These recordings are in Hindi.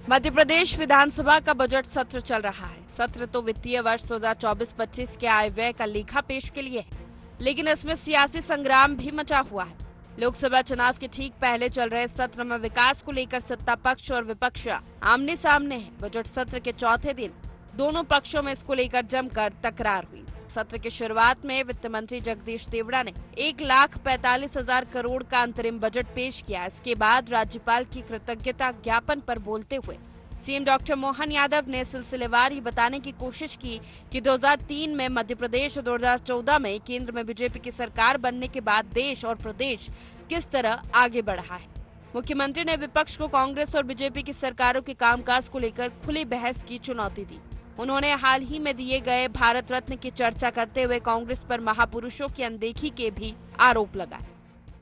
मध्य प्रदेश विधानसभा का बजट सत्र चल रहा है। सत्र तो वित्तीय वर्ष 2024-25 के आय व्यय का लेखा पेश के लिए है, लेकिन इसमें सियासी संग्राम भी मचा हुआ है। लोकसभा चुनाव के ठीक पहले चल रहे सत्र में विकास को लेकर सत्ता पक्ष और विपक्ष आमने सामने है। बजट सत्र के चौथे दिन दोनों पक्षों में इसको लेकर जमकर तकरार हुई। सत्र की शुरुआत में वित्त मंत्री जगदीश देवड़ा ने 1,45,000 करोड़ का अंतरिम बजट पेश किया। इसके बाद राज्यपाल की कृतज्ञता ज्ञापन पर बोलते हुए सीएम डॉक्टर मोहन यादव ने सिलसिलेवार ये बताने की कोशिश की कि 2003 में मध्य प्रदेश और 2014 में केंद्र में बीजेपी की सरकार बनने के बाद देश और प्रदेश किस तरह आगे बढ़ा है। मुख्यमंत्री ने विपक्ष को कांग्रेस और बीजेपी की सरकारों के कामकाज को लेकर खुली बहस की चुनौती दी। उन्होंने हाल ही में दिए गए भारत रत्न की चर्चा करते हुए कांग्रेस पर महापुरुषों की अनदेखी के भी आरोप लगाए।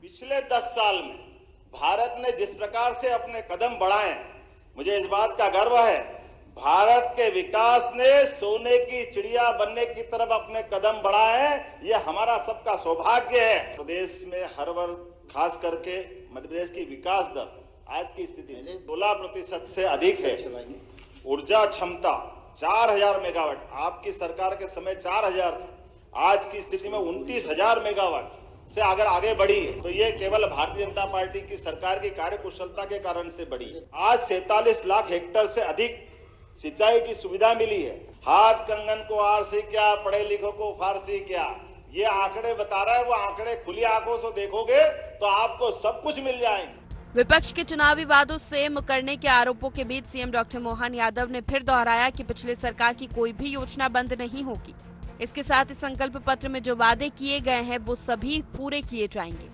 पिछले 10 साल में भारत ने जिस प्रकार से अपने कदम बढ़ाए, मुझे इस बात का गर्व है। भारत के विकास ने सोने की चिड़िया बनने की तरफ अपने कदम बढ़ाए हैं। ये हमारा सबका सौभाग्य है। प्रदेश में हर वर्ग, खास करके मध्य प्रदेश की विकास दर आज की स्थिति 16% से अधिक है। ऊर्जा क्षमता 4,000 मेगावाट, आपकी सरकार के समय 4,000 थी, आज की स्थिति में 29,000 मेगावाट से अगर आगे बढ़ी है तो ये केवल भारतीय जनता पार्टी की सरकार की कार्यकुशलता के कारण से बढ़ी है। आज 47 लाख हेक्टेयर से अधिक सिंचाई की सुविधा मिली है। हाथ कंगन को आरसी क्या, पढ़े लिखों को फारसी क्या, ये आंकड़े बता रहा है। वो आंकड़े खुली आंखों से देखोगे तो आपको सब कुछ मिल जाएंगे। विपक्ष के चुनावी वादों से मुकरने के आरोपों के बीच सीएम डॉक्टर मोहन यादव ने फिर दोहराया कि पिछले सरकार की कोई भी योजना बंद नहीं होगी। इसके साथ ही संकल्प पत्र में जो वादे किए गए हैं वो सभी पूरे किए जाएंगे।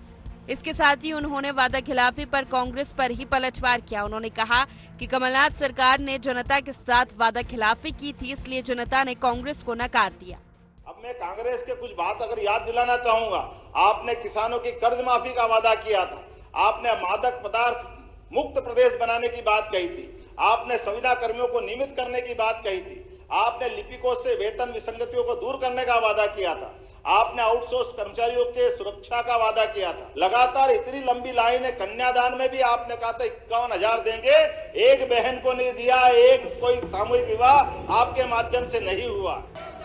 इसके साथ ही उन्होंने वादा खिलाफी पर कांग्रेस पर ही पलटवार किया। उन्होंने कहा कि कमलनाथ सरकार ने जनता के साथ वादा खिलाफी की थी, इसलिए जनता ने कांग्रेस को नकार दिया। अब मैं कांग्रेस के कुछ बात अगर याद दिलाना चाहूंगा। आपने किसानों की कर्ज माफी का वादा किया था, आपने मादक पदार्थ मुक्त प्रदेश बनाने की बात कही थी, आपने संविदा कर्मियों को नियमित करने की बात कही थी, आपने लिपिकों से वेतन विसंगतियों को दूर करने का वादा किया था, आपने आउटसोर्स कर्मचारियों के सुरक्षा का वादा किया था। लगातार इतनी लंबी लाइन है। कन्यादान में भी आपने कहा था 51,000 देंगे, एक बहन को नहीं दिया, एक कोई सामूहिक विवाह आपके माध्यम से नहीं हुआ।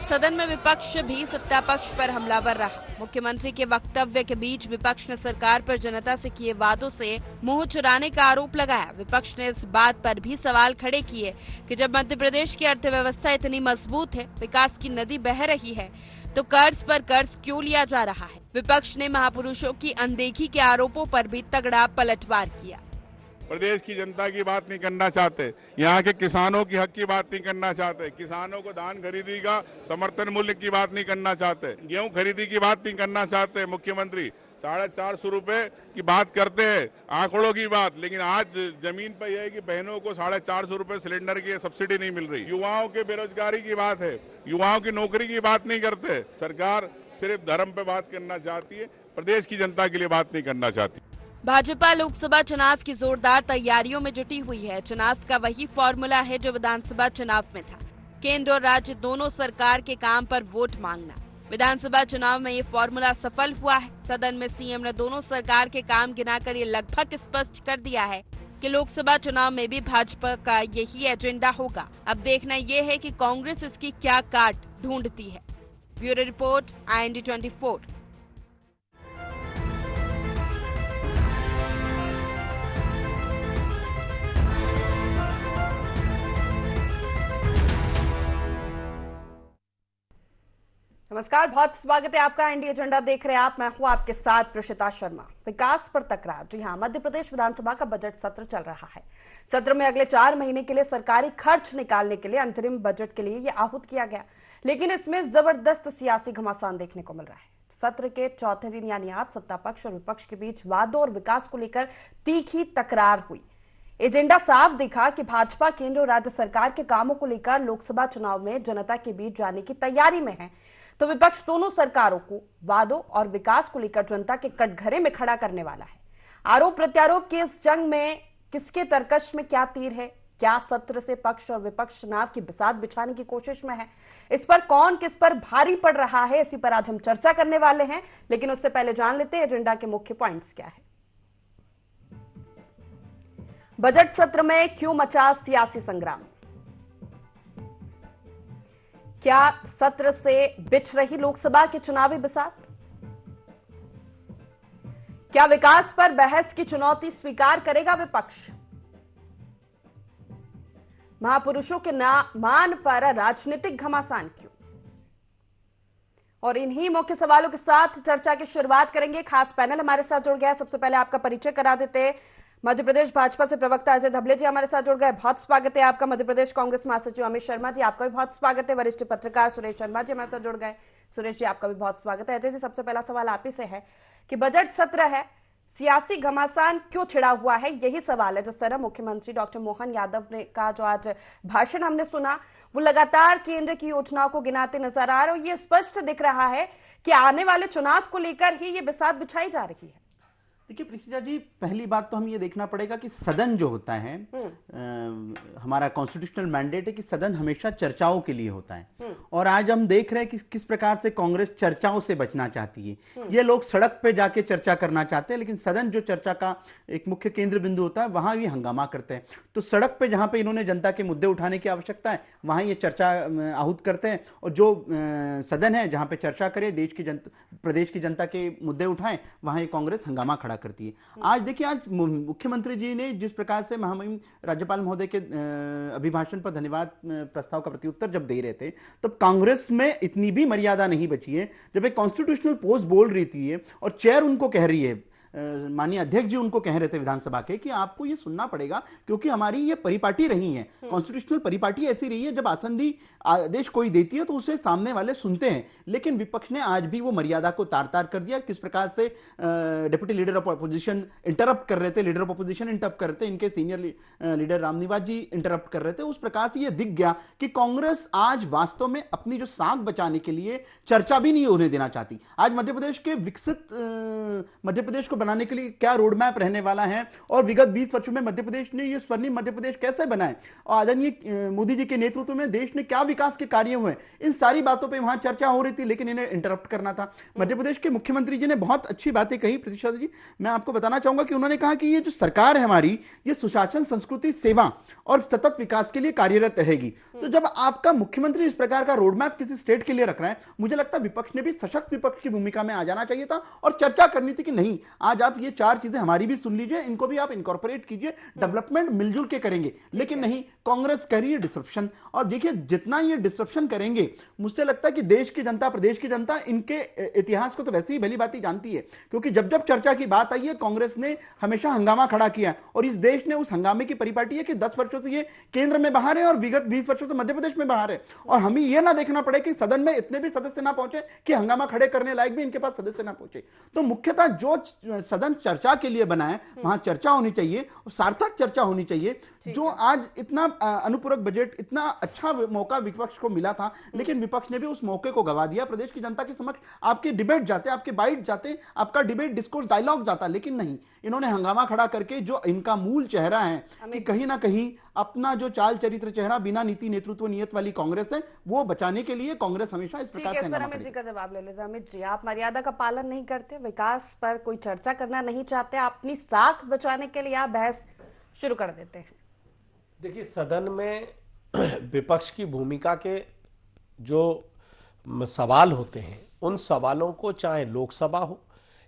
सदन में विपक्ष भी सत्ता पक्ष पर हमलावर रहा। मुख्यमंत्री के वक्तव्य के बीच विपक्ष ने सरकार पर जनता से किए वादों से मुंह चुराने का आरोप लगाया। विपक्ष ने इस बात पर भी सवाल खड़े किए कि जब मध्य प्रदेश की अर्थव्यवस्था इतनी मजबूत है, विकास की नदी बह रही है, तो कर्ज पर कर्ज क्यों लिया जा रहा है। विपक्ष ने महापुरुषों की अनदेखी के आरोपों पर भी तगड़ा पलटवार किया। प्रदेश की जनता की बात नहीं करना चाहते, यहाँ के किसानों की हक की बात नहीं करना चाहते, किसानों को धान खरीदी का समर्थन मूल्य की बात नहीं करना चाहते, गेहूं खरीदी की बात नहीं करना चाहते। मुख्यमंत्री 450 रुपए की बात करते हैं, आंकड़ों की बात, लेकिन आज जमीन पर यह है कि बहनों को 450 रुपए सिलेंडर की सब्सिडी नहीं मिल रही। युवाओं के बेरोजगारी की बात है, युवाओं की नौकरी की बात नहीं करते। सरकार सिर्फ धर्म पे बात करना चाहती है, प्रदेश की जनता के लिए बात नहीं करना चाहती। भाजपा लोकसभा चुनाव की जोरदार तैयारियों में जुटी हुई है। चुनाव का वही फॉर्मूला है जो विधानसभा चुनाव में था, केंद्र और राज्य दोनों सरकार के काम पर वोट मांगना। विधानसभा चुनाव में ये फॉर्मूला सफल हुआ है। सदन में सीएम ने दोनों सरकार के काम गिनाकर ये लगभग स्पष्ट कर दिया है कि लोकसभा चुनाव में भी भाजपा का यही एजेंडा होगा। अब देखना ये है कि कांग्रेस इसकी क्या काट ढूंढती है। Bureau report, IND 24। नमस्कार, बहुत स्वागत है आपका। इंडिया एजेंडा देख रहे हैं आप, मैं हूं आपके साथ प्रशिता शर्मा। विकास पर तकरार। जी हां, मध्य प्रदेश विधानसभा का बजट सत्र चल रहा है। सत्र में अगले 4 महीने के लिए सरकारी खर्च निकालने के लिए अंतरिम बजट के लिए ये आहूत किया गया, लेकिन इसमें जबरदस्त सियासी घमासान देखने को मिल रहा है। सत्र के चौथे दिन यानी आज सत्ता पक्ष और विपक्ष के बीच वादों और विकास को लेकर तीखी तकरार हुई। एजेंडा साफ दिखा कि भाजपा केंद्र और राज्य सरकार के कामों को लेकर लोकसभा चुनाव में जनता के बीच जाने की तैयारी में है, तो विपक्ष दोनों सरकारों को वादों और विकास को लेकर जनता के कटघरे में खड़ा करने वाला है। आरोप प्रत्यारोप की इस जंग में किसके तरकश में क्या तीर है, क्या सत्र से पक्ष और विपक्ष चुनाव की बिसात बिछाने की कोशिश में है, इस पर कौन किस पर भारी पड़ रहा है, इसी पर आज हम चर्चा करने वाले हैं। लेकिन उससे पहले जान लेते हैं एजेंडा के मुख्य पॉइंट्स क्या है। बजट सत्र में क्यों मचा सियासी संग्राम? क्या सत्र से बिछ रही लोकसभा की चुनावी बिसात? क्या विकास पर बहस की चुनौती स्वीकार करेगा विपक्ष? महापुरुषों के मान पर राजनीतिक घमासान क्यों? और इन्हीं मुख्य सवालों के साथ चर्चा की शुरुआत करेंगे। खास पैनल हमारे साथ जुड़ गया है। सबसे पहले आपका परिचय करा देते हैं। मध्य प्रदेश भाजपा से प्रवक्ता अजय धबले जी हमारे साथ जुड़ गए, बहुत स्वागत है आपका। मध्य प्रदेश कांग्रेस महासचिव अमित शर्मा जी, आपका भी बहुत स्वागत है। वरिष्ठ पत्रकार सुरेश शर्मा जी हमारे साथ जुड़ गए। सुरेश जी, आपका भी बहुत स्वागत है। अजय जी, सबसे पहला सवाल आप ही से है कि बजट सत्र है, सियासी घमासान क्यों छिड़ा हुआ है? यही सवाल है। जिस तरह मुख्यमंत्री डॉक्टर मोहन यादव ने का जो आज भाषण हमने सुना, वो लगातार केंद्र की योजनाओं को गिनाते नजर आ रहे और ये स्पष्ट दिख रहा है कि आने वाले चुनाव को लेकर ही ये बिसात बिछाई जा रही है। देखिए प्रीतिजा जी, पहली बात तो हम ये देखना पड़ेगा कि सदन जो होता है, हमारा कॉन्स्टिट्यूशनल मैंडेट है कि सदन हमेशा चर्चाओं के लिए होता है। और आज हम देख रहे हैं कि किस प्रकार से कांग्रेस चर्चाओं से बचना चाहती है। ये लोग सड़क पे जाके चर्चा करना चाहते हैं, लेकिन सदन जो चर्चा का एक मुख्य केंद्र बिंदु होता है, वहां ये हंगामा करते हैं। तो सड़क पे जहां पे इन्होंने जनता के मुद्दे उठाने की आवश्यकता है, वहां ये चर्चा आहूत करते हैं। और जो सदन है जहां पे चर्चा करे, देश की जनता, प्रदेश की जनता के मुद्दे उठाएं, वहां ये कांग्रेस हंगामा खड़ा करती है। आज देखिए, आज मुख्यमंत्री जी ने जिस प्रकार से महामहिम राज्यपाल महोदय के अभिभाषण पर धन्यवाद प्रस्ताव का प्रत्युत्तर जब दे रहे थे, तब कांग्रेस में इतनी भी मर्यादा नहीं बची है। जब एक कॉन्स्टिट्यूशनल पोस्ट बोल रही थी और चेयर उनको कह रही है, माननीय अध्यक्ष जी उनको कह रहे थे विधानसभा के कि आपको ये सुनना पड़ेगा क्योंकि हमारी ये परिपाटी रही है, कॉन्स्टिट्यूशनल परिपाटी ऐसी रही है, जब आसंदी आदेश कोई देती है तो उसे सामने वाले सुनते हैं। लेकिन विपक्ष ने आज भी वो मर्यादा को तार तार कर दिया। किस प्रकार से deputy leader of opposition interrupt कर रहे थे, लीडर ऑफ अपोजिशन इंटरप्ट कर रहे थे, इनके सीनियर लीडर रामनिवास जी इंटरप्ट कर रहे थे। उस प्रकार से ये दिख गया कि कांग्रेस आज वास्तव में अपनी जो साख बचाने के लिए चर्चा भी नहीं होने देना चाहती। आज मध्य प्रदेश के विकसित मध्य प्रदेश को बनाने के लिए क्या रोड मैप रहने वाला है और विगत 20 वर्षों में मध्य प्रदेश ने ये स्वर्णिम मध्य प्रदेश कैसे बनाए और आदरणीय मोदी जी के नेतृत्व में देश ने क्या विकास के कार्य हुए, इन सारी बातों पे वहां चर्चा हो रही थी, लेकिन इन्हें इंटरप्ट करना था। मध्य प्रदेश के मुख्यमंत्री जी ने बहुत अच्छी बातें कही। प्रतीक्षा जी, मैं आपको बताना चाहूंगा कि उन्होंने कहा कि ये जो सरकार है हमारी, ये सुशासन, संस्कृति, सेवा और सतत विकास के लिए कार्यरत रहेगी। तो जब आपका मुख्यमंत्री इस प्रकार का रोड मैप किसी स्टेट के लिए रख रहा है, मुझे लगता है विपक्ष ने भी सशक्त विपक्ष की भूमिका में आ जाना चाहिए था और चर्चा करनी थी कि नहीं, आज आप ये चार चीजें हमारी भी सुन लीजिए, इनको भी आप इनकॉर्पोरेट कीजिए, डेवलपमेंट मिलजुल के करेंगे। लेकिन नहीं, कांग्रेस कर रही है डिसरप्शन। और देखिए, जितना ये डिसरप्शन करेंगे, मुझसे लगता है कि देश की जनता, प्रदेश की जनता इनके इतिहास को तो वैसे ही भली बात जानती है, क्योंकि जब जब चर्चा की बात आई है, कांग्रेस ने हमेशा हंगामा खड़ा किया और इस देश ने उस हंगामे की परिपाटी है कि 10 वर्षों से ये केंद्र में बाहर है और विगत 20 वर्षों से मध्य प्रदेश में बाहर है। और हमें यह ना देखना पड़े कि सदन में इतने भी सदस्य ना पहुंचे कि हंगामा खड़े करने लायक भी इनके पास सदस्य ना पहुंचे। तो मुख्यतः जो सदन चर्चा के लिए बना है, वहां चर्चा होनी चाहिए और सार्थक चर्चा होनी चाहिए। जो आज इतना अनुपूरक बजट, इतना अच्छा मौका विपक्ष को मिला था, लेकिन विपक्ष ने भी उस मौके को गवा दिया। प्रदेश की जनता के समक्ष आपके डिबेट जाते, आपके बाइट जाते, आपका डिबेट, डिस्कोर्स, डायलॉग जाता, लेकिन नहीं, इन्होंने हंगामा खड़ा करके जो इनका मूल चेहरा है कि कहीं ना कहीं अपना जो चाल चरित्र चेहरा, बिना नीति नेतृत्व नियत वाली कांग्रेस है, वो बचाने के लिए कांग्रेस हमेशा इस प्रकार से हंगामा अमित जी का जवाब ले लेते हैं। अमित जी, आप मर्यादा का पालन नहीं करते, विकास पर कोई चर्चा करना नहीं चाहते, अपनी साख बचाने के लिए आप बहस शुरू कर देते हैं। देखिए, सदन में विपक्ष की भूमिका के जो सवाल होते हैं, उन सवालों को चाहे लोकसभा हो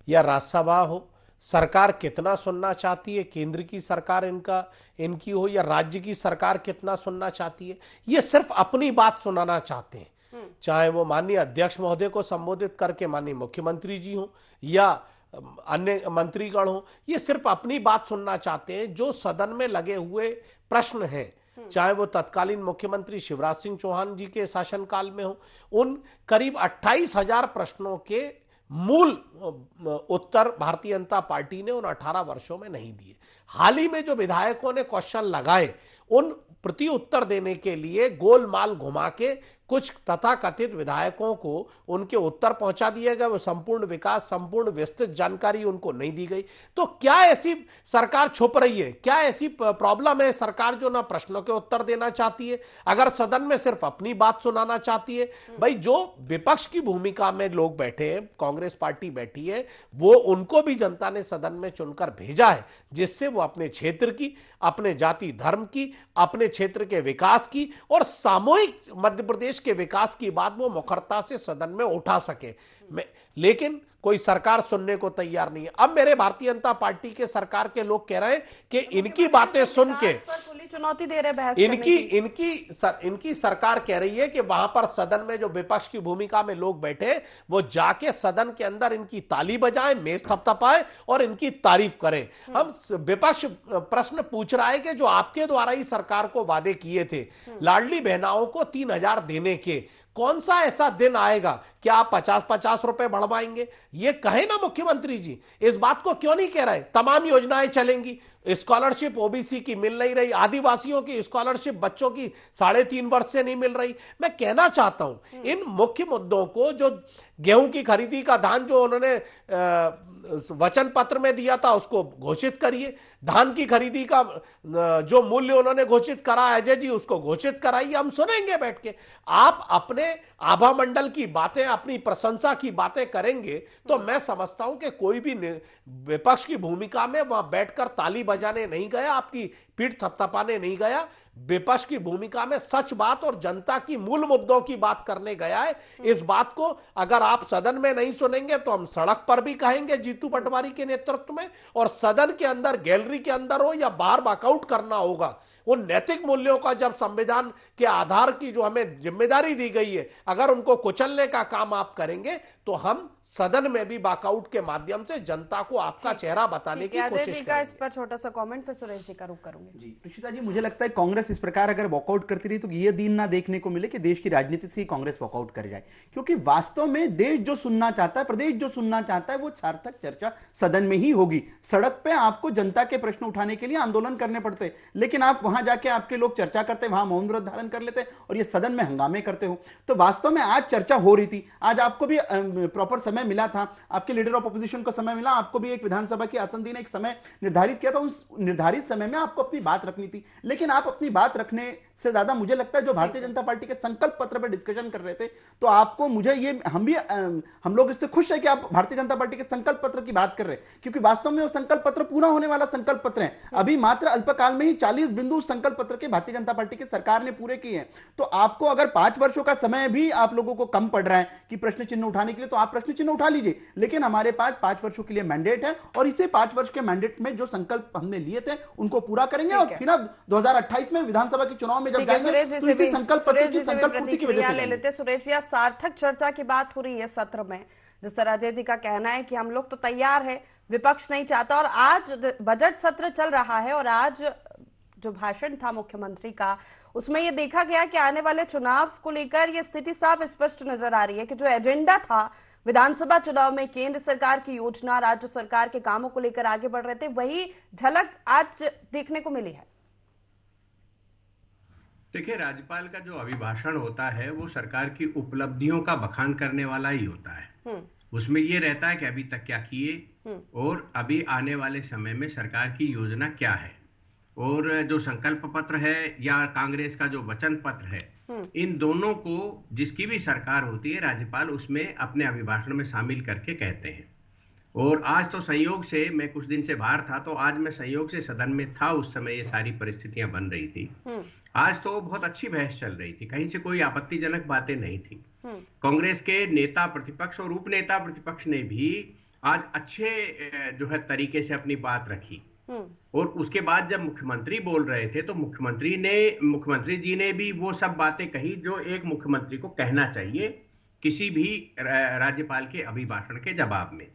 या राज्यसभा हो, सरकार कितना सुनना चाहती है, केंद्र की सरकार इनकी हो या राज्य की सरकार कितना सुनना चाहती है, ये सिर्फ अपनी बात सुनाना चाहते हैं। चाहे वो माननीय अध्यक्ष महोदय को संबोधित करके माननीय मुख्यमंत्री जी हो या अन्य मंत्रीगण हो, ये सिर्फ अपनी बात सुनना चाहते हैं। जो सदन में लगे हुए प्रश्न हैं, चाहे वो तत्कालीन मुख्यमंत्री शिवराज सिंह चौहान जी के शासनकाल में हो, उन करीब 28,000 प्रश्नों के मूल उत्तर भारतीय जनता पार्टी ने उन 18 वर्षों में नहीं दिए। हाल ही में जो विधायकों ने क्वेश्चन लगाए, उन प्रति उत्तर देने के लिए गोलमाल घुमा के कुछ तथाकथित विधायकों को उनके उत्तर पहुंचा दिए गए, वो संपूर्ण विकास, संपूर्ण विस्तृत जानकारी उनको नहीं दी गई। तो क्या ऐसी सरकार छुप रही है? क्या ऐसी प्रॉब्लम है सरकार जो ना प्रश्नों के उत्तर देना चाहती है, अगर सदन में सिर्फ अपनी बात सुनाना चाहती है? भाई, जो विपक्ष की भूमिका में लोग बैठे हैं, कांग्रेस पार्टी बैठी है, वो उनको भी जनता ने सदन में चुनकर भेजा है, जिससे वो अपने क्षेत्र की, अपने जाति धर्म की, अपने क्षेत्र के विकास की और सामूहिक मध्य प्रदेश के विकास की बात वो मुखरता से सदन में उठा सके। लेकिन कोई सरकार सुनने को तैयार नहीं है। अब मेरे भारतीय जनता पार्टी के सरकार के लोग कह रहे हैं कि इनकी बातें सुन के चुनौती दे रहे बहस इनकी सरकार कह रही है कि वहां पर सदन में जो विपक्ष की भूमिका में लोग बैठे वो जाके सदन के अंदर इनकी ताली बजाएं, मेज थपथपाएं और इनकी तारीफ करें। हम विपक्ष प्रश्न पूछ रहा है कि जो आपके द्वारा ही सरकार को वादे किए थे लाडली बहनाओं को 3,000 देने के, कौन सा ऐसा दिन आएगा क्या आप 50-50 रुपए बढ़वाएंगे? ये कहे ना मुख्यमंत्री जी, इस बात को क्यों नहीं कह रहे? तमाम योजनाएं चलेंगी, स्कॉलरशिप ओबीसी की मिल नहीं रही, आदिवासियों की स्कॉलरशिप बच्चों की 3.5 वर्ष से नहीं मिल रही। मैं कहना चाहता हूं इन मुख्य मुद्दों को, जो गेहूं की खरीदी का धान जो उन्होंने वचन पत्र में दिया था उसको घोषित करिए, धान की खरीदी का जो मूल्य उन्होंने घोषित करा अजय जी उसको घोषित कराइए, हम सुनेंगे बैठ के। आप अपने आभा मंडल की बातें, अपनी प्रशंसा की बातें करेंगे तो मैं समझता हूं कि कोई भी विपक्ष की भूमिका में वहां बैठकर ताली बजाने नहीं गया, आपकी पीठ थपथपाने नहीं गया। विपक्ष की भूमिका में सच बात और जनता की मूल मुद्दों की बात करने गया है। इस बात को अगर आप सदन में नहीं सुनेंगे तो हम सड़क पर भी कहेंगे जीतू पटवारी के नेतृत्व में, और सदन के अंदर, गैलरी के अंदर हो या बाहर वॉकआउट करना होगा। उन नैतिक मूल्यों का जब संविधान के आधार की जो हमें जिम्मेदारी दी गई है, अगर उनको कुचलने का काम आप करेंगे तो हम सदन में भी वॉकआउट के माध्यम से जनता को आपका चेहरा बताने की कोशिश करेंगे। इस पर छोटा सा कमेंट, फिर सुरेश जी का रुख करूंगी। जी प्रीशिता जी, मुझे लगता है कांग्रेस इस प्रकार अगर वॉकआउट करती रही तो ये दिन ना देखने को मिले कि देश की राजनीति से ही कांग्रेस वॉकआउट कर जाए, क्योंकि वास्तव में देश जो सुनना चाहता है, प्रदेश जो सुनना चाहता है, वो सार्थक चर्चा सदन में ही होगी। सड़क पे आपको जनता के प्रश्न उठाने के लिए आंदोलन करने पड़ते, लेकिन आप वहां जाके आपके लोग चर्चा करते, वहां मौन व्रत धारण कर लेते और ये सदन में हंगामे करते हो। तो वास्तव में आज चर्चा हो रही थी, आज आपको भी प्रॉपर समय मिला था, आपके लीडर ऑफ अपोजिशन को समय मिला, आपको भी एक विधानसभा की आसन दी ने एक समय निर्धारित किया था, उस निर्धारित समय में आपको अपनी बात रखनी थी। लेकिन आप अपनी बात रखने से ज्यादा मुझे लगता है जो भारतीय जनता पार्टी के संकल्प पत्र पर डिस्कशन कर रहे थे, तो आपको, मुझे ये, हम लोग इससे खुश है कि आप भारतीय जनता पार्टी के संकल्प पत्र की बात कर रहे हैं, क्योंकि वास्तव में वो संकल्प पत्र पूरा होने वाला संकल्प पत्र है। अभी मात्र अल्पकाल में ही 40 बिंदु संकल्प पत्र के भारतीय जनता पार्टी की सरकार ने पूरे किए हैं। तो आपको अगर 5 वर्षों का समय भी आप लोगों को कम पड़ रहा है कि प्रश्न चिन्ह उठाने के लिए, तो आप प्रश्न चिन्ह उठा लीजिए, लेकिन हमारे पास 5 वर्षों के लिए मैंडेट है और इसे 5 वर्ष के मैंडेट में जो संकल्प हमने लिए थे उनको पूरा करेंगे और फिर अब 2028 में विधानसभा के चुनाव में जब जाएंगे तो इसी संकल्प पत्र की संकल्प पूर्ति की वजह से ले लेते। सुरेश भैया, सार्थक चर्चा की बात हो रही है सत्र में, जिस तरह अजय जी का कहना है कि हम लोग तो तैयार है, विपक्ष नहीं चाहता, और आज बजट सत्र चल रहा है और आज जो भाषण था मुख्यमंत्री का उसमें ये देखा गया कि आने वाले चुनाव को लेकर ये स्थिति साफ स्पष्ट नजर आ रही है कि जो एजेंडा था विधानसभा चुनाव में केंद्र सरकार की योजना, राज्य सरकार के कामों को लेकर आगे बढ़ रहे थे, वही झलक आज देखने को मिली है। देखिए, राज्यपाल का जो अभिभाषण होता है वो सरकार की उपलब्धियों का बखान करने वाला ही होता है। उसमें ये रहता है कि अभी तक क्या किए और अभी आने वाले समय में सरकार की योजना क्या है, और जो संकल्प पत्र है या कांग्रेस का जो वचन पत्र है, इन दोनों को जिसकी भी सरकार होती है राज्यपाल उसमें अपने अभिभाषण में शामिल करके कहते हैं। और आज तो संयोग से, मैं कुछ दिन से बाहर था तो आज मैं संयोग से सदन में था, उस समय ये सारी परिस्थितियां बन रही थी। आज तो बहुत अच्छी बहस चल रही थी, कहीं से कोई आपत्तिजनक बातें नहीं थी। कांग्रेस के नेता प्रतिपक्ष और उपनेता प्रतिपक्ष ने भी आज अच्छे जो है तरीके से अपनी बात रखी। और उसके बाद जब मुख्यमंत्री बोल रहे थे तो मुख्यमंत्री जी ने भी वो सब बातें कही जो एक मुख्यमंत्री को कहना चाहिए किसी भी राज्यपाल के अभिभाषण के जवाब में।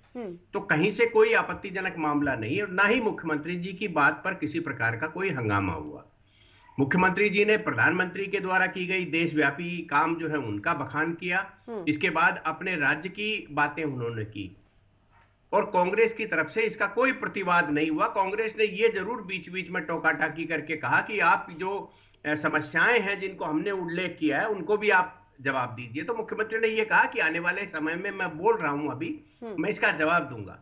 तो कहीं से कोई आपत्तिजनक मामला नहीं, और ना ही मुख्यमंत्री जी की बात पर किसी प्रकार का कोई हंगामा हुआ। मुख्यमंत्री जी ने प्रधानमंत्री के द्वारा की गई देशव्यापी काम जो है उनका बखान किया, इसके बाद अपने राज्य की बातें उन्होंने की, और कांग्रेस की तरफ से इसका कोई प्रतिवाद नहीं हुआ। कांग्रेस ने ये जरूर बीच बीच में टोका-टाकी करके कहा कि आप जो समस्याएं हैं जिनको हमने उल्लेख किया है उनको भी आप जवाब दीजिए। तो मुख्यमंत्री ने ये कहा कि आने वाले समय में मैं बोल रहा हूं अभी, मैं इसका जवाब दूंगा।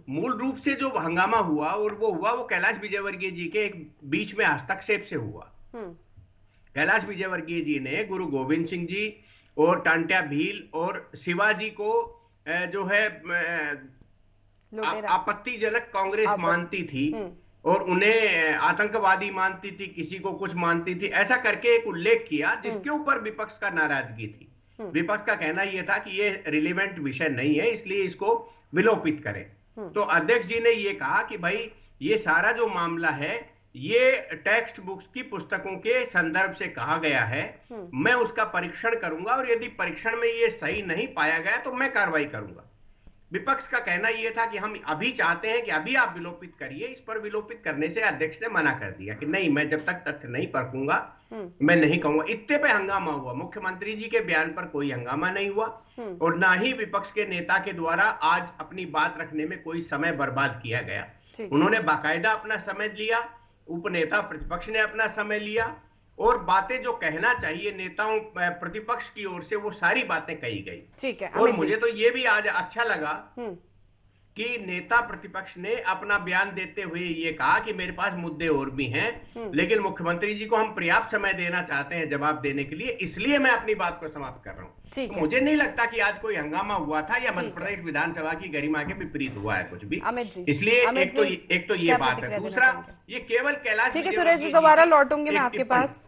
मूल रूप से जो हंगामा हुआ और वो कैलाश विजयवर्गीय जी के एक बीच में हस्तक्षेप से हुआ। कैलाश विजयवर्गीय जी ने गुरु गोविंद सिंह जी और टांट्या भील और शिवाजी को जो है आपत्तिजनक कांग्रेस मानती थी और उन्हें आतंकवादी मानती थी, किसी को कुछ मानती थी, ऐसा करके एक उल्लेख किया जिसके ऊपर विपक्ष का नाराजगी थी। विपक्ष का कहना यह था कि ये रिलेवेंट विषय नहीं है, इसलिए इसको विलोपित करें। तो अध्यक्ष जी ने ये कहा कि भाई ये सारा जो मामला है ये टेक्स्ट बुक्स की पुस्तकों के संदर्भ से कहा गया है, मैं उसका परीक्षण करूंगा और यदि परीक्षण में ये सही नहीं पाया गया तो मैं कार्रवाई करूंगा। विपक्ष का कहना यह था कि हम अभी चाहते हैं कि अभी आप विलोपित करिए। इस पर विलोपित करने से अध्यक्ष ने मना कर दिया कि नहीं, मैं जब तक तथ्य नहीं परखूंगा मैं नहीं कहूंगा। इतने पे हंगामा हुआ। मुख्यमंत्री जी के बयान पर कोई हंगामा नहीं हुआ और ना ही विपक्ष के नेता के द्वारा आज अपनी बात रखने में कोई समय बर्बाद किया गया। उन्होंने बाकायदा अपना समय लिया, उपनेता प्रतिपक्ष ने अपना समय लिया और बातें जो कहना चाहिए नेताओं प्रतिपक्ष की ओर से वो सारी बातें कही गई। ठीक है। और मुझे तो ये भी आज अच्छा लगा कि नेता प्रतिपक्ष ने अपना बयान देते हुए ये कहा कि मेरे पास मुद्दे और भी हैं, लेकिन मुख्यमंत्री जी को हम पर्याप्त समय देना चाहते हैं जवाब देने के लिए, इसलिए मैं अपनी बात को समाप्त कर रहा हूँ। तो मुझे नहीं लगता कि आज कोई हंगामा हुआ था या मध्य प्रदेश विधानसभा की गरिमा के विपरीत हुआ है कुछ भी। इसलिए एक तो ये बात है। दूसरा, ये केवल कैलाश। ठीक है सुरेश जी, दोबारा लौटूंगे मैं आपके पास।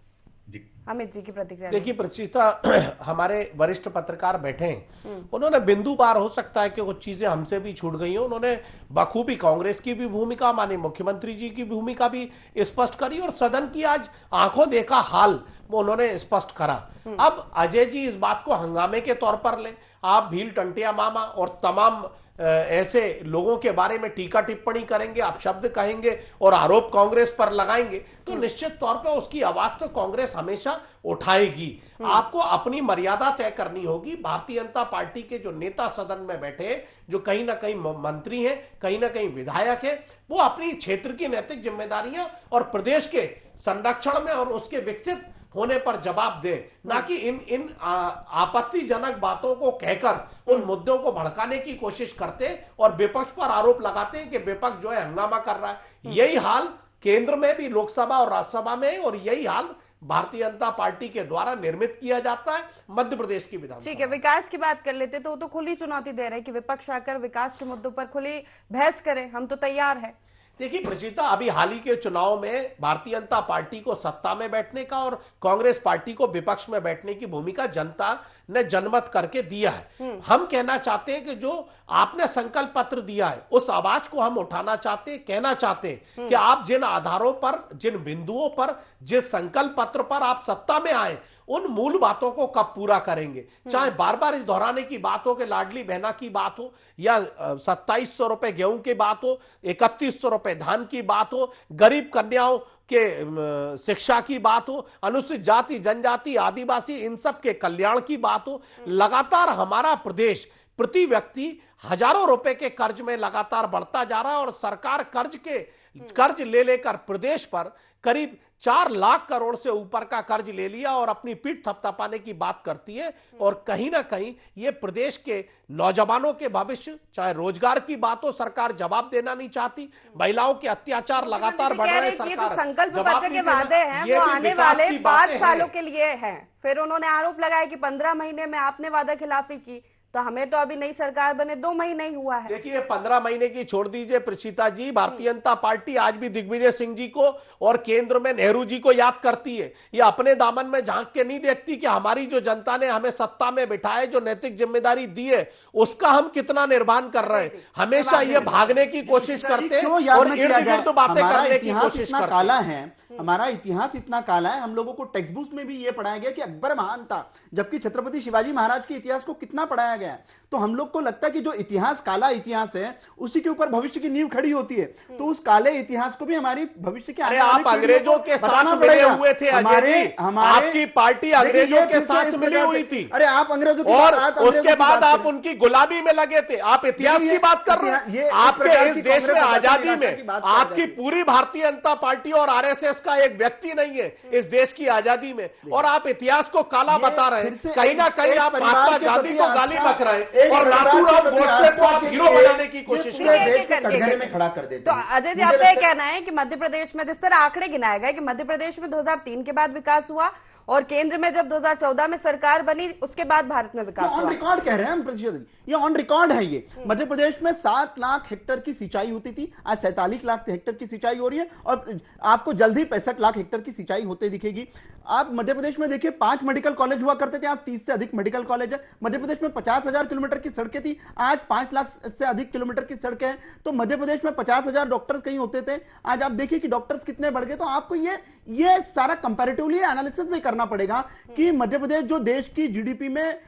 अमित जी की प्रतिक्रिया। देखिए प्रचिता, हमारे वरिष्ठ पत्रकार बैठे हैं, उन्होंने बिंदु पार हो सकता है कि कुछ चीजें हमसे भी छूट गई हैं, उन्होंने बखूबी कांग्रेस की भी भूमिका मानी, मुख्यमंत्री जी की भूमिका भी स्पष्ट करी और सदन की आज आंखों देखा हाल वो उन्होंने स्पष्ट करा। अब अजय जी इस बात को हंगामे के तौर पर ले, आप भील टंटिया मामा और तमाम ऐसे लोगों के बारे में टीका टिप्पणी करेंगे, आप शब्द कहेंगे और आरोप कांग्रेस पर लगाएंगे तो निश्चित तौर पे उसकी आवाज तो कांग्रेस हमेशा उठाएगी। आपको अपनी मर्यादा तय करनी होगी। भारतीय जनता पार्टी के जो नेता सदन में बैठे, जो कहीं ना कहीं मंत्री हैं, कहीं ना कहीं विधायक हैं, वो अपनी क्षेत्र की नैतिक जिम्मेदारियां और प्रदेश के संरक्षण में और उसके विकसित होने पर जवाब दे, ना कि इन आपत्तिजनक बातों को कहकर उन मुद्दों को भड़काने की कोशिश करते और विपक्ष पर आरोप लगाते हैं कि विपक्ष जो है हंगामा कर रहा है। यही हाल केंद्र में भी लोकसभा और राज्यसभा में और यही हाल भारतीय जनता पार्टी के द्वारा निर्मित किया जाता है मध्य प्रदेश की विधानसभा। ठीक है, विकास की बात कर लेते तो खुली चुनौती दे रहे हैं कि विपक्ष आकर विकास के मुद्दों पर खुली बहस करे, हम तो तैयार है। देखिए प्रचिता, अभी हाल ही के चुनाव में भारतीय जनता पार्टी को सत्ता में बैठने का और कांग्रेस पार्टी को विपक्ष में बैठने की भूमिका जनता ने जनमत करके दिया है। हम कहना चाहते हैं कि जो आपने संकल्प पत्र दिया है उस आवाज को हम उठाना चाहते हैं, कहना चाहते हैं कि आप जिन आधारों पर, जिन बिंदुओं पर, जिस संकल्प पत्र पर आप सत्ता में आए उन मूल बातों को कब पूरा करेंगे। चाहे बार बार इस दोहराने की बात हो कि लाडली बहना की बात हो या 2700 रुपए गेहूं की बात हो, 3100 रुपए धान की बात हो, गरीब कन्याओं के शिक्षा की बात हो, अनुसूचित जाति जनजाति आदिवासी इन सब के कल्याण की बात हो। लगातार हमारा प्रदेश प्रति व्यक्ति हजारों रुपए के कर्ज में लगातार बढ़ता जा रहा है और सरकार कर्ज ले लेकर प्रदेश पर करीब 4 लाख करोड़ से ऊपर का कर्ज ले लिया और अपनी पीठ थपथपाने की बात करती है। और कहीं ना कहीं ये प्रदेश के नौजवानों के भविष्य, चाहे रोजगार की बात हो, सरकार जवाब देना नहीं चाहती। महिलाओं के अत्याचार लगातार बढ़ रहे हैं, सरकार तो संकल्प पत्र के वादे हैं वो आने वाले 5 सालों के लिए हैं। फिर उन्होंने आरोप लगाया कि 15 महीने में आपने वादा खिलाफी की, तो हमें तो अभी नई सरकार बने 2 महीने ही हुआ है। देखिए 15 महीने की छोड़ दीजिए प्रचिता जी, भारतीय जनता पार्टी आज भी दिग्विजय सिंह जी को और केंद्र में नेहरू जी को याद करती है। ये अपने दामन में झांक के नहीं देखती कि हमारी जो जनता ने हमें सत्ता में बिठाए, जो नैतिक जिम्मेदारी दी है उसका हम कितना निर्वहन कर रहे हैं। हमेशा ये भागने की कोशिश करते हैं और इर्द-गिर्द बातें करने की कोशिश करते हैं। काला है हमारा इतिहास, इतना काला है। हम लोगों को टेक्स्ट बुक में भी ये पढ़ाया गया कि अकबर महान था, जबकि छत्रपति शिवाजी महाराज के इतिहास को कितना पढ़ाया गया। गया है। तो हम लोग को लगता है कि जो इतिहास काला इतिहास है उसी के ऊपर भविष्य की नींव खड़ी होती है। तो उस काले इतिहास को भी हमारी भविष्य के अरे आप अंग्रेजों के साथ मिले हुए थे अजय जी, आपकी पार्टी अंग्रेजों के साथ मिली हुई थी। अरे आप अंग्रेजों और उसके बाद आप उनकी गुलामी में लगे थे। आप इतिहास की बात कर रहे हैं। आपके इस देश में आजादी में आपकी पूरी भारतीय जनता पार्टी और आरएसएस का एक व्यक्ति नहीं है इस देश की आजादी में, और आप इतिहास को काला बता रहे हैं। कहीं ना कहीं आप महात्मा गांधी को गाली बक रहे हैं और नाथूराम गोडसे को आप हीरो बनाने की कोशिश कर रहे हैं। में खड़ा कर देते। तो अजय जी आपका ये कहना है कि मध्य प्रदेश में जिस तरह आंकड़े गिनाए गए कि मध्य प्रदेश में 2003 के बाद विकास हुआ और केंद्र में जब 2014 में सरकार बनी उसके बाद भारत में विकास हुआ। ऑन रिकॉर्ड कह रहे हैं हम प्रतिशत, ये ऑन रिकॉर्ड है। ये मध्य प्रदेश में 7 लाख हेक्टेयर की सिंचाई होती थी, आज 47 लाख हेक्टेयर की सिंचाई हो रही है और आपको जल्द ही 65 लाख हेक्टेयर की सिंचाई होते दिखेगी। आप मध्य प्रदेश में देखिए 5 मेडिकल कॉलेज हुआ करते थे, आज 30 से अधिक मेडिकल कॉलेज है। मध्य प्रदेश में 50,000 किलोमीटर की सड़कें थी, आज 5 लाख से अधिक किलोमीटर की सड़कें हैं। तो मध्य प्रदेश में 50,000 डॉक्टर्स कहीं होते थे, आज आप देखिए कि डॉक्टर्स कितने बढ़ गए। तो आपको ये सारा कंपैरेटिवली एनालिसिस भी करना पड़ेगा कि मध्य प्रदेश जो देश की जीडीपी में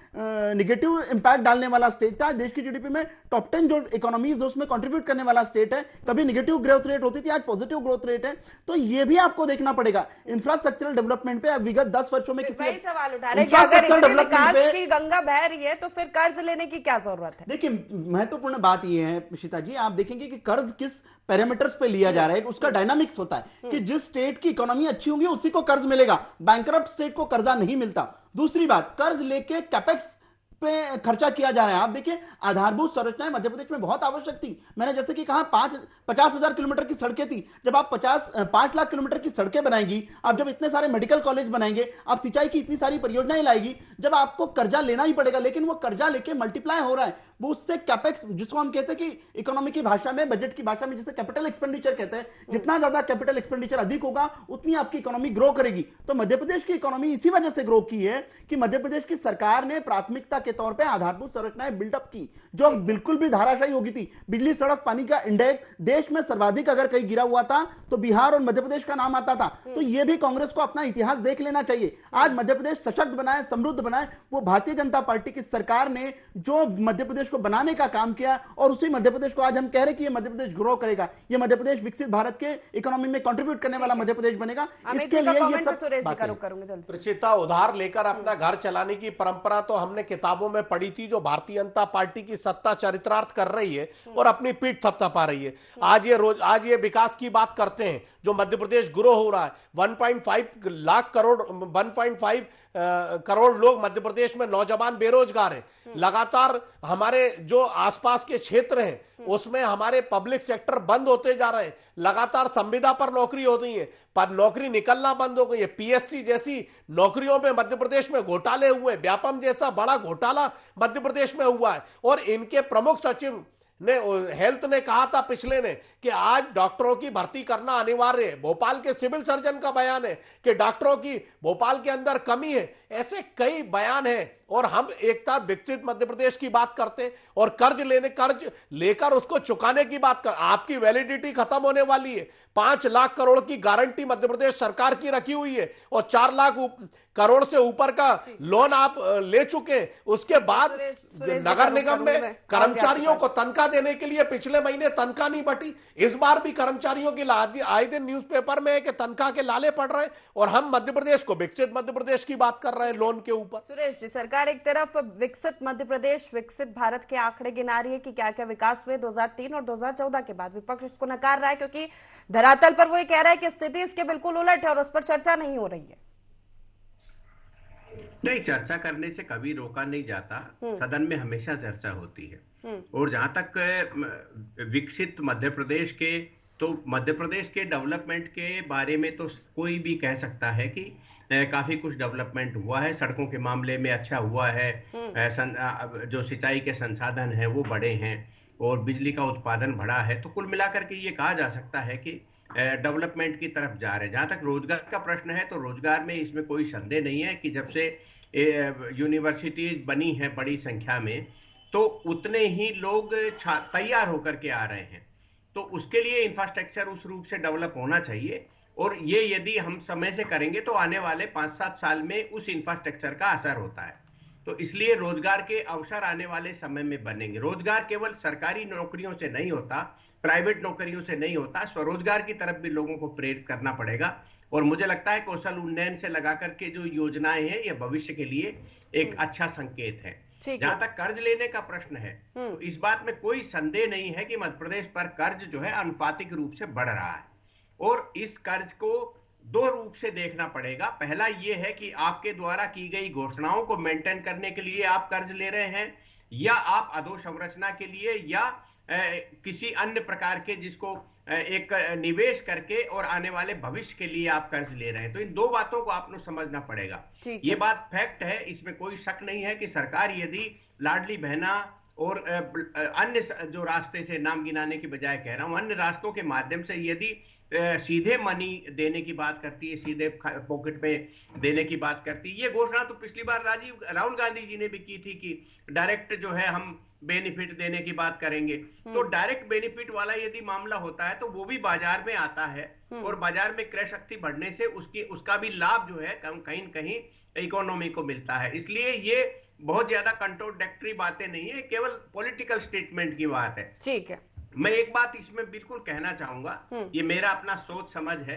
नेगेटिव इंपैक्ट डालने वाला स्टेट था, देश की जीडीपी में टॉप 10 जो इकोनॉमीज उसमें कंट्रीब्यूट करने वाला स्टेट है, कभी नेगेटिव ग्रोथ रेट होती थी, आज पॉजिटिव ग्रोथ रेट है। तो ये भी आपको देखना पड़ेगा। इंफ्रास्ट्रक्चरल डेवलपमेंट पे विगत 10 वर्षों में किसी सवाल उठा रहे हैं कि अगर इतने विकास की गंगा बह रही है तो फिर कर्ज लेने की क्या जरूरत है? देखिए महत्वपूर्ण बात यह है प्रीशिता जी, आप देखेंगे कि कर्ज किस पैरामीटर्स पे लिया जा रहा है, उसका डायनामिक्स होता है कि जिस स्टेट की इकोनॉमी अच्छी होगी उसी को कर्ज मिलेगा, बैंकरप्ट स्टेट को कर्जा नहीं मिलता। दूसरी बात, कर्ज लेके कैपेक्स पे खर्चा किया जा रहा है। आप देखिए आधारभूत संरचनाएं मध्य प्रदेश में बहुत आवश्यक थी। मैंने जैसे कि कहा 50,000 किलोमीटर की सड़कें थी, जब आप 5 लाख किलोमीटर की सड़कें बनाएंगी, आप जब इतने सारे मेडिकल कॉलेज बनाएंगे, आप सिंचाई की इतनी सारी परियोजनाएं लाएगी, जब आपको कर्जा लेना ही पड़ेगा, लेकिन वो कर्जा लेके मल्टीप्लाई हो रहा है, वो उससे कैपेक्स जिसको हम कहते हैं कि इकोनॉमी की भाषा में, बजट की भाषा में जिसे कैपिटल एक्सपेंडिचर कहते हैं, जितना ज्यादा कैपिटल एक्सपेंडिचर अधिक होगा उतनी आपकी इकोनॉमी ग्रो करेगी। तो मध्य प्रदेश की इकोनॉमी इसी वजह से ग्रो की है कि मध्य प्रदेश की सरकार ने प्राथमिकता के तौर पर आधारभूत संरचनाएं बिल्डअप की जो बिल्कुल भी धाराशायी हो गई थी। बिजली सड़क पानी का इंडेक्स देश में सर्वाधिक अगर कहीं गिरा हुआ था तो बिहार और मध्य प्रदेश का नाम आता था। तो यह भी कांग्रेस को अपना इतिहास देख लेना चाहिए। आज मध्य प्रदेश सशक्त बनाए, समृद्ध बनाए, वो भारतीय जनता पार्टी की सरकार ने जो मध्य प्रदेश को बनाने का काम किया और उसी मध्य प्रदेश को आज हम कह रहे हैं कि ये मध्य प्रदेश ग्रो करेगा, ये मध्य प्रदेश विकसित भारत के इकोनॉमी में कंट्रीब्यूट करने वाला मध्य प्रदेश बनेगा। इसके लिए ये सब प्रचिता उधार लेकर अपना घर चलाने की परंपरा तो हमने किताबों में पढ़ी थी, जो भारतीय जनता पार्टी की सत्ता चरितार्थ कर रही है और अपनी पीठ थपथपा रही है। आज ये विकास की बात करते हैं जो मध्य प्रदेश ग्रो हो रहा है। 1.5 लाख करोड़ 1.5 करोड़ लोग मध्य प्रदेश में नौजवान बेरोजगार हैं। लगातार हमारे जो आसपास के क्षेत्र हैं उसमें हमारे पब्लिक सेक्टर बंद होते जा रहे हैं। लगातार संविदा पर नौकरी होती है पर नौकरी निकलना बंद हो गई है। पीएससी जैसी नौकरियों में मध्य प्रदेश में घोटाले हुए, व्यापम जैसा बड़ा घोटाला मध्य प्रदेश में हुआ है। और इनके प्रमुख सचिव ने हेल्थ ने कहा था पिछले ने कि आज डॉक्टरों की भर्ती करना अनिवार्य है। भोपाल के सिविल सर्जन का बयान है कि डॉक्टरों की भोपाल के अंदर कमी है। ऐसे कई बयान हैं और हम एकता विकसित मध्य प्रदेश की बात करते और कर्ज लेकर उसको चुकाने की बात कर। आपकी वैलिडिटी खत्म होने वाली है। 5 लाख करोड़ की गारंटी मध्य प्रदेश सरकार की रखी हुई है और 4 लाख करोड़ से ऊपर का लोन आप ले चुके। उसके बाद नगर निगम में कर्मचारियों को तनख्वाह देने के लिए पिछले महीने तनख्वाह नहीं बटी। इस बार भी कर्मचारियों की आए दिन न्यूज़पेपर में है कि तनख्वाह के लाले पड़ रहे हैं और हम मध्य प्रदेश को विकसित मध्य प्रदेश की बात कर रहे हैं लोन के ऊपर। सुरेश जी, सरकार एक तरफ विकसित मध्य प्रदेश, विकसित भारत के आंकड़े गिना रही है कि क्या क्या विकास हुए 2003 और 2014 के बाद। विपक्ष इसको नकार रहा है क्योंकि धरातल पर वो ये कह रहा है कि स्थिति इसके बिल्कुल उलट है और उस पर चर्चा नहीं हो रही है। नहीं, चर्चा करने से कभी रोका नहीं जाता। सदन में हमेशा चर्चा होती है। और जहां तक विकसित मध्य प्रदेश के, तो मध्य प्रदेश के डेवलपमेंट के बारे में तो कोई भी कह सकता है कि काफी कुछ डेवलपमेंट हुआ है। सड़कों के मामले में अच्छा हुआ है, जो सिंचाई के संसाधन हैं वो बढ़े हैं और बिजली का उत्पादन बढ़ा है। तो कुल मिलाकर के ये कहा जा सकता है कि डेवलपमेंट की तरफ जा रहे हैं। जहां तक रोजगार का प्रश्न है तो रोजगार में इसमें कोई संदेह नहीं है कि जब से यूनिवर्सिटीज बनी है बड़ी संख्या में तो उतने ही लोग तैयार होकर के आ रहे हैं। तो उसके लिए इंफ्रास्ट्रक्चर उस रूप से डेवलप होना चाहिए और ये यदि हम समय से करेंगे तो आने वाले 5-7 साल में उस इंफ्रास्ट्रक्चर का असर होता है। तो इसलिए रोजगार के अवसर आने वाले समय में बनेंगे। रोजगार केवल सरकारी नौकरियों से नहीं होता, प्राइवेट नौकरियों से नहीं होता, स्वरोजगार की तरफ भी लोगों को प्रेरित करना पड़ेगा। और मुझे लगता है कौशल उन्नयन से लगा करके जो योजनाएं हैं, ये भविष्य के लिए एक अच्छा संकेत है। जहां तक कर्ज लेने का प्रश्न है, तो इस बात में कोई संदेह नहीं है कि मध्य प्रदेश पर कर्ज जो है अनुपातिक रूप से बढ़ रहा है, और इस कर्ज को दो रूप से देखना पड़ेगा। पहला यह है कि आपके द्वारा की गई घोषणाओं को मेंटेन करने के लिए आप कर्ज ले रहे हैं, या आप अधोसंरचना के लिए या किसी अन्य प्रकार के जिसको एक निवेश करके और आने वाले भविष्य के लिए आप कर्ज ले रहे हैं। तो इन दो बातों को आपको समझना पड़ेगा। ये बात फैक्ट है, इसमें कोई शक नहीं है कि सरकार यदि लाडली बहना और अन्य जो रास्ते से, नाम गिनाने की बजाय कह रहा हूं, अन्य रास्तों के माध्यम से यदि सीधे मनी देने की बात करती है, सीधे पॉकेट में देने की बात करती है, ये घोषणा तो पिछली बार राहुल गांधी जी ने भी की थी कि डायरेक्ट जो है हम बेनिफिट देने की बात करेंगे। तो डायरेक्ट बेनिफिट वाला यदि मामला होता है तो वो भी बाजार में आता है, और बाजार में क्रय शक्ति बढ़ने से उसका भी लाभ जो है कहीं न कहीं इकोनॉमी को मिलता है। इसलिए ये बहुत ज्यादा कंट्रोडिक्टरी बातें नहीं है, केवल पॉलिटिकल स्टेटमेंट की बात है। ठीक है, मैं एक बात इसमें बिल्कुल कहना चाहूंगा, ये मेरा अपना सोच समझ है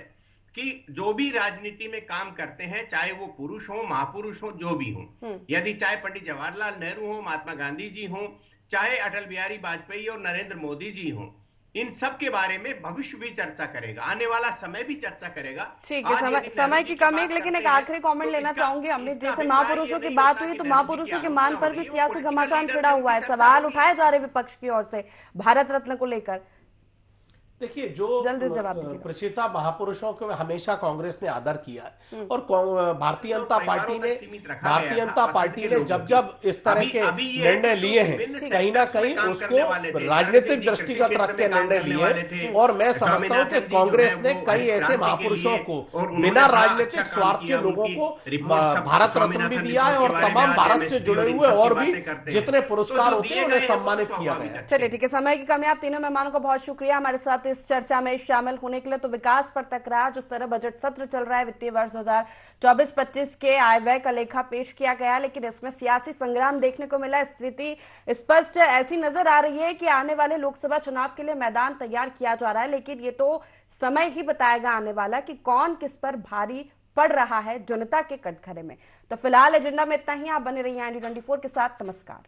कि जो भी राजनीति में काम करते हैं, चाहे वो पुरुष हो, महापुरुष हो, जो भी हो, यदि चाहे पंडित जवाहरलाल नेहरू हो, महात्मा गांधी जी हो, चाहे अटल बिहारी वाजपेयी और नरेंद्र मोदी जी हो, इन सब के बारे में भविष्य भी चर्चा करेगा, आने वाला समय भी चर्चा करेगा। ठीक है, समय की कमी है, लेकिन एक आखिरी कमेंट लेना चाहूंगी अमित। जैसे महापुरुषों की बात हुई तो महापुरुषों के मान पर भी सियासी घमासान छिड़ा हुआ है, सवाल उठाए जा रहे विपक्ष की ओर से भारत रत्न को लेकर। देखिए, जो जल्दी जवाब दीजिए। प्रचेता महापुरुषों को हमेशा कांग्रेस ने आदर किया है, और भारतीय जनता पार्टी ने जब जब इस तरह के निर्णय लिए हैं, कहीं ना कहीं उसको राजनीतिक दृष्टिगत रख के निर्णय लिए। और मैं समझता हूं कि कांग्रेस ने कई ऐसे महापुरुषों को बिना राजनीतिक स्वार्थ के लोगों को भारत रत्न भी दिया है, और तमाम भारत से जुड़े हुए और भी जितने पुरस्कार होते हैं उन्हें सम्मानित किया गया है। चलिए ठीक है, समय की कमी। आप तीनों मेहमानों का बहुत शुक्रिया हमारे साथ इस चर्चा में शामिल होने के लिए। तो विकास पर टकराव, जिस तरह बजट सत्र चल रहा है, वित्तीय वर्ष 2024-25 के आय व्यय का लेखा पेश किया गया, लेकिन इसमें सियासी संग्राम देखने को मिला। स्थिति स्पष्ट ऐसी नजर आ रही है कि आने वाले लोकसभा चुनाव के लिए मैदान तैयार किया जा रहा है, लेकिन ये तो समय ही बताएगा आने वाला कि कौन किस पर भारी पड़ रहा है जनता के कटघरे में। तो फिलहाल एजेंडा में इतना ही। आप बने रहिए IND24 के साथ। नमस्कार।